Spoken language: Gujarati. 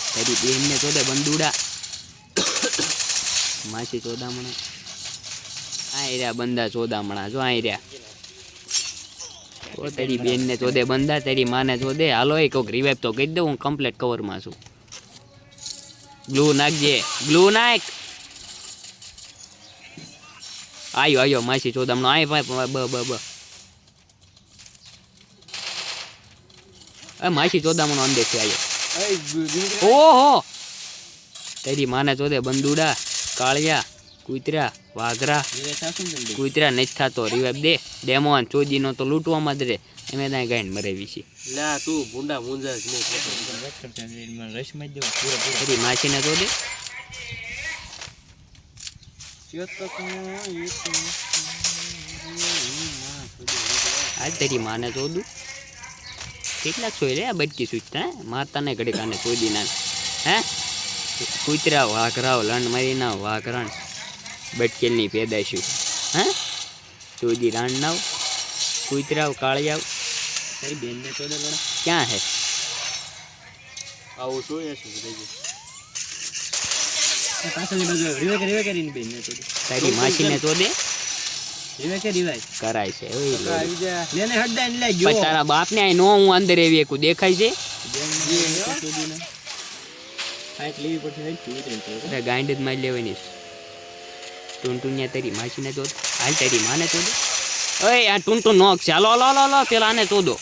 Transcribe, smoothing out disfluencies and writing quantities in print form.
तेरी बेन ने चोदे बंदूड़ा मासी चोदामणा आई रहा बंदा चोदामणा जो आई रहा ओ तेरी बेन ने चोदे बंदा तेरी माँ ने चोदे हालो एक रिवाइव तो कही दो हूँ कम्प्लीट कवर में छू ग्लू नाखजे ग्लू नाख आयो आयो मासी चोदामणो आय ब ब ब मासी चोदामणो अंदर से आयो ओहो तेरी माँ ने चोदे बंदूड़ा कालिया कूतरा वाघरा कूतरा नहीं था तो रिवाइव दे डेमोन चोदी नो तो लूटवा मत रे एमे दाई गाइन मरे विशी ला तू बुंडा मुंजा नहीं रश में दे पूरा तेरी मासी ने चोदे आज तेरी माँ ने चोदू કેટલાક સોય રે આ બટકી સૂચતા હે માતા ને ઘડી કાને ચોદી ના હે કૂતરા વાઘરાવ લંડ મારીના વાઘરણ બટકેલની પેદાશું હે ચોદી રાણ નાવ કૂતરાવ કાળિયાવ તારી બેન ને ચોદે લણ ક્યાં હે આવું સોય છે દેજો પાછળની બાજુ રીવે કરીને બેન ને ચોદે તારી માસી ને ચોદે રીવાય કરાય છે ઓય આવી જા લેને હડદા ને લઈ ગયો પછી તારા બાપ ને આ નો હું અંદર એવી એકું દેખાય છે ફાઈટ લેવી પડશે અરે ગાંડ જ મારી લેવાની ટુનટુનિયા તારી માસી ને ચોદ હાલ તારી માને ચોદો ઓય આ ટુનટુન નોક ચાલો લો લો લો પેલા આને ચોદો